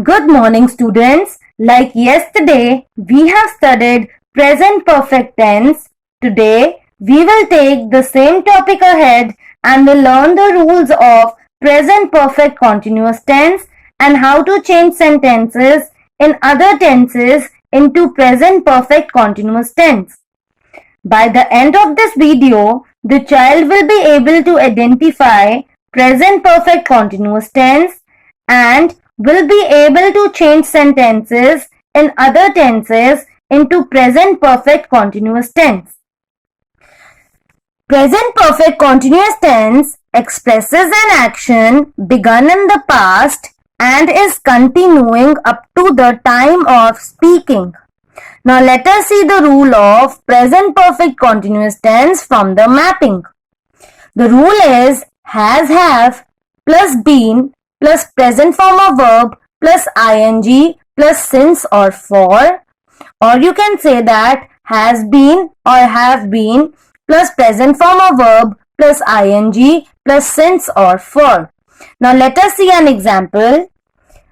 Good morning, students. Like yesterday, we have studied present perfect tense. Today, we will take the same topic ahead and will learn the rules of present perfect continuous tense and how to change sentences in other tenses into present perfect continuous tense. By the end of this video, the child will be able to identify present perfect continuous tense and will be able to change sentences in other tenses into present perfect continuous tense. Present perfect continuous tense expresses an action begun in the past and is continuing up to the time of speaking. Now let us see the rule of present perfect continuous tense from the mapping. The rule is has, have plus been plus present form of verb plus ing plus since or for, or you can say that has been or have been plus present form of verb plus ing plus since or for. Now let us see an example.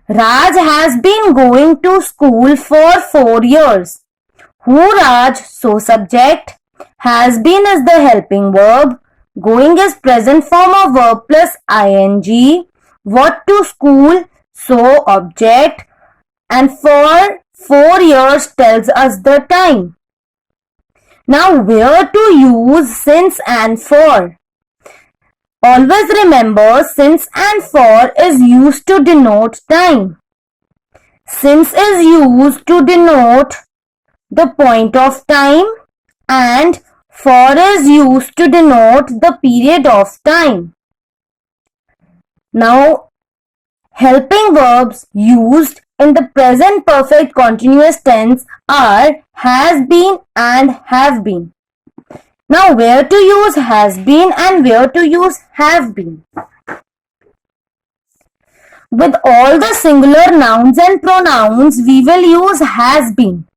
Raj has been going to school for 4 years. Who Raj, so subject. Has been is the helping verb. Going is present form of verb plus ing. What to school, so object. And for 4 years tells us the time. Now where to use since and for? Always remember since and for is used to denote time. Since is used to denote the point of time and for is used to denote the period of time. Now, helping verbs used in the present perfect continuous tense are has been and have been. Now, where to use has been and where to use have been? With all the singular nouns and pronouns, we will use has been.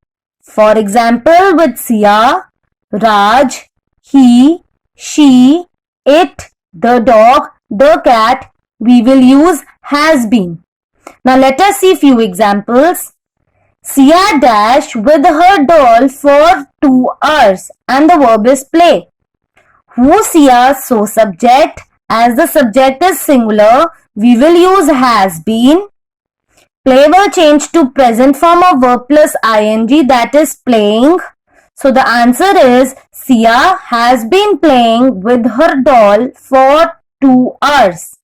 For example, with Sia, Raj, he, she, it, the dog, the cat, we will use has been. Now let us see few examples. Sia dash with her doll for 2 hours and the verb is play. Who Sia, so subject. As the subject is singular, we will use has been. Play will change to present form of verb plus ing, that is playing. So the answer is Sia has been playing with her doll for 2 hours.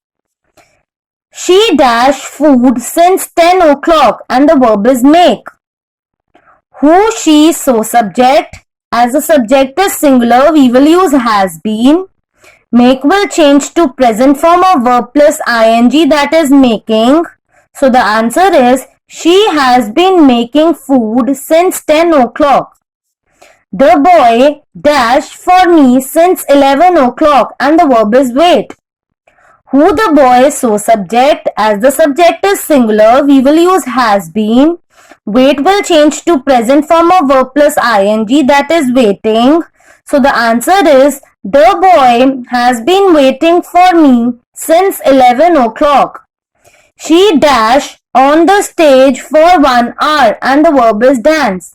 She dash food since 10 o'clock and the verb is make. Who, she, so subject. As the subject is singular, we will use has been. Make will change to present form of verb plus ing, that is making. So the answer is she has been making food since 10 o'clock. The boy dashed for me since 11 o'clock and the verb is wait. Who the boy, so subject. As the subject is singular, we will use has been. Wait will change to present form of verb plus ing, that is waiting. So the answer is the boy has been waiting for me since 11 o'clock. She dash on the stage for 1 hour and the verb is dance.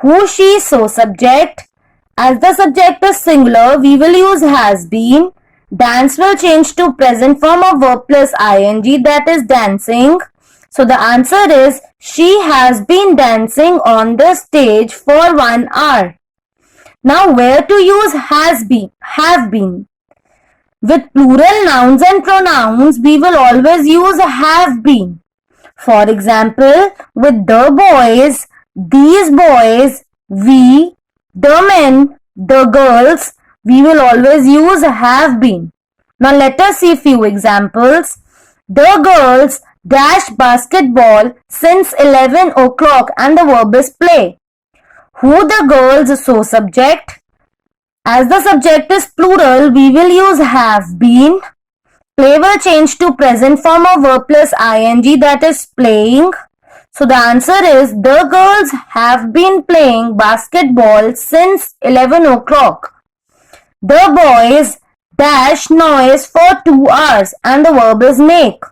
Who, she, so subject. As the subject is singular, we will use has been. Dance will change to present form of verb plus ing, that is dancing. So the answer is she has been dancing on the stage for 1 hour. Now where to use has been, have been? With plural nouns and pronouns, we will always use have been. For example, with the boys, these boys, we, the men, the girls, we will always use have been. Now let us see few examples. The girls dash basketball since 11 o'clock and the verb is play. Who the girls, so subject. As the subject is plural, we will use have been. Play will change to present form of verb plus ing, that is playing. So the answer is the girls have been playing basketball since 11 o'clock. The boys dash noise for 2 hours and the verb is make.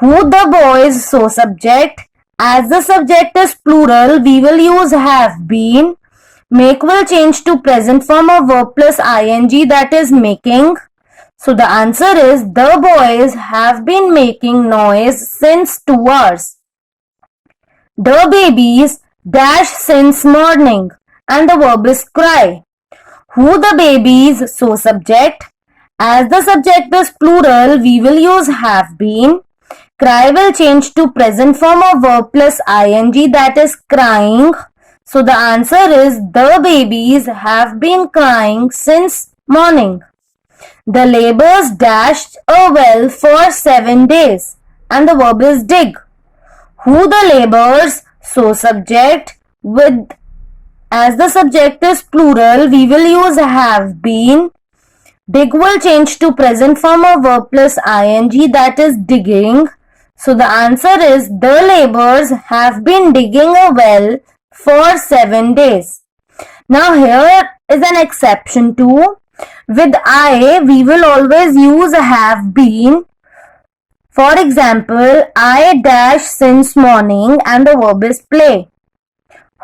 Who the boys, so subject. As the subject is plural, we will use have been. Make will change to present form of verb plus ing, that is making. So the answer is the boys have been making noise since 2 hours. The babies dash since morning, and the verb is cry. Who the babies, so subject. As the subject is plural, we will use have been. Cry will change to present form of verb plus ing, that is crying. So the answer is the babies have been crying since morning. The laborers dashed a well for 7 days, and the verb is dig. Who the laborers, so subject. With as the subject is plural, we will use have been. Dig will change to present form of verb plus ing, that is digging. So the answer is the laborers have been digging a well for 7 days. Now here is an exception too. With I, we will always use have been. For example, I dash since morning, and the verb is play.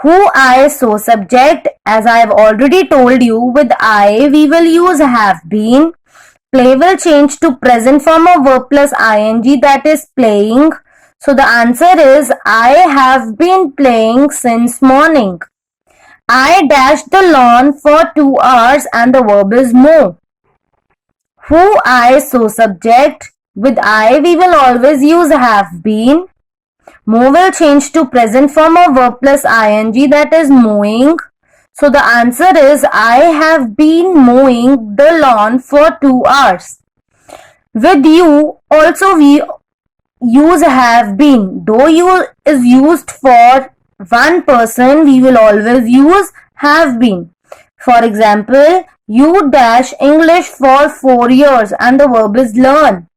Who I, so subject. As I have already told you, with I, we will use have been. Play will change to present form of verb plus ing, that is playing. So the answer is I have been playing since morning. I dashed the lawn for 2 hours, and the verb is mow. Who I, so subject. With I, we will always use have been. Mow will change to present form of verb plus ing, that is mowing. So the answer is I have been mowing the lawn for 2 hours. With you, also we use have been. Though you is used for one person, we will always use have been. For example, you dash English for 4 years, and the verb is learn.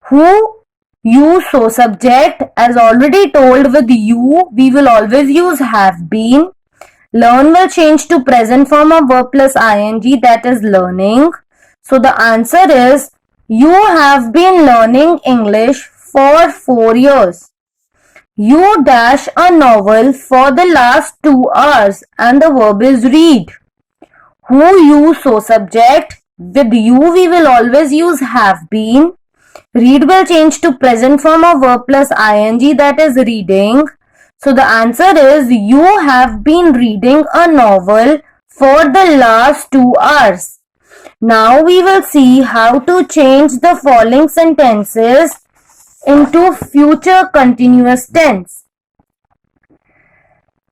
Who, you, so subject. As already told, with you, we will always use have been. Learn will change to present form of verb plus ing, that is learning. So the answer is you have been learning English for 4 years. You dash a novel for the last 2 hours, and the verb is read. Who, you, so subject. With you, we will always use have been. Read will change to present form of verb plus ing, that is reading. So the answer is you have been reading a novel for the last 2 hours. Now we will see how to change the following sentences into future continuous tense.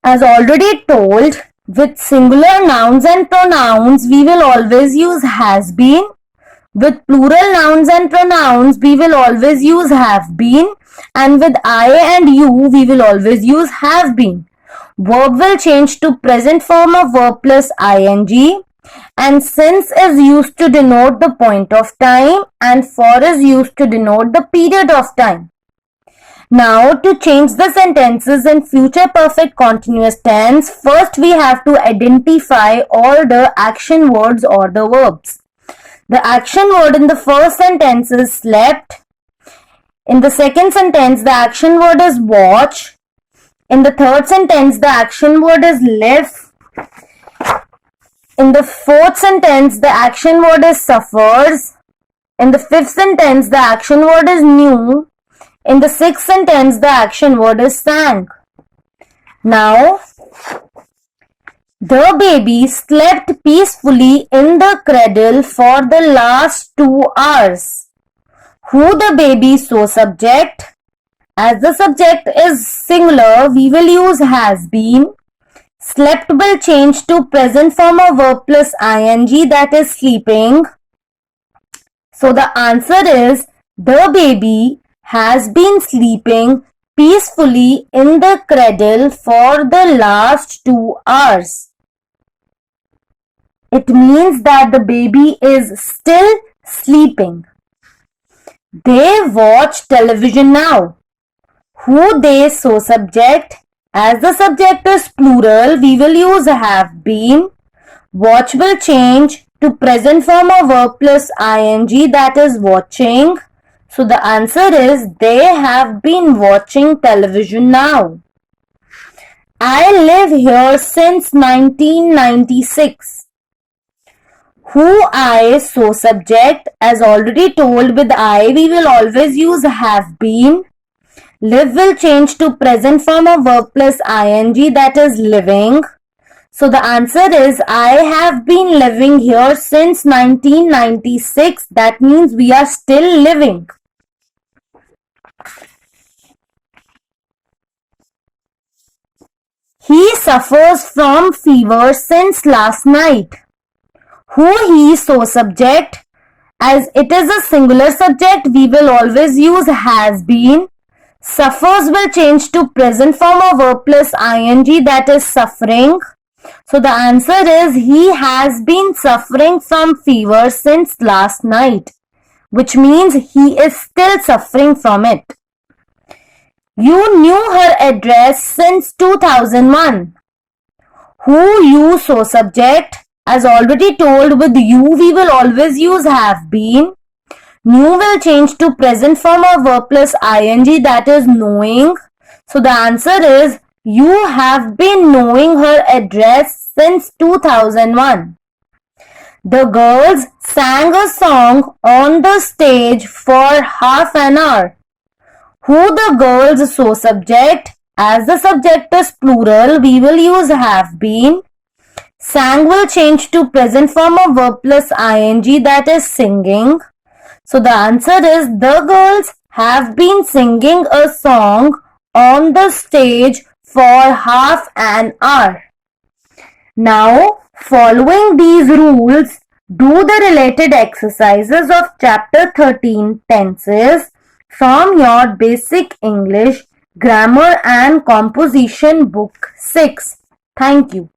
As already told, with singular nouns and pronouns, we will always use has been. With plural nouns and pronouns, we will always use have been. And with I and you, we will always use have been. Verb will change to present form of verb plus ing. And since is used to denote the point of time, and for is used to denote the period of time. Now, to change the sentences in future perfect continuous tense, first we have to identify all the action words or the verbs. The action word in the first sentence is slept. In the second sentence, the action word is watch. In the third sentence, the action word is live. In the fourth sentence, the action word is suffers. In the fifth sentence, the action word is knew. In the sixth sentence, the action word is sang. Now, the baby slept peacefully in the cradle for the last 2 hours. Who the baby, so subject. As the subject is singular, we will use has been. Slept will change to present form of verb plus ing, that is sleeping. So the answer is the baby has been sleeping peacefully in the cradle for the last 2 hours. It means that the baby is still sleeping. They watch television now. Who they, so subject. As the subject is plural, we will use have been. Watch will change to present form of verb plus ing, that is watching. So the answer is they have been watching television now. I live here since 1996. Who, I, so subject. As already told, with I we will always use have been. Live will change to present form of verb plus ing, that is living. So the answer is I have been living here since 1996. That means we are still living. He suffers from fever since last night. Who, he, so subject. As it is a singular subject, we will always use has been. Suffers will change to present form of verb plus ing, that is suffering. So the answer is he has been suffering from fever since last night, which means he is still suffering from it. You knew her address since 2001. Who, you, so subject. As already told, with you we will always use have been. Knew will change to present form of verb plus ing, that is knowing. So the answer is you have been knowing her address since 2001. The girls sang a song on the stage for half an hour. Who, the girls, so subject. As the subject is plural, we will use have been. Sang will change to present form of verb plus ing, that is singing. So the answer is the girls have been singing a song on the stage for half an hour. Now, following these rules, do the related exercises of chapter 13 tenses from your basic English grammar and composition book 6. Thank you.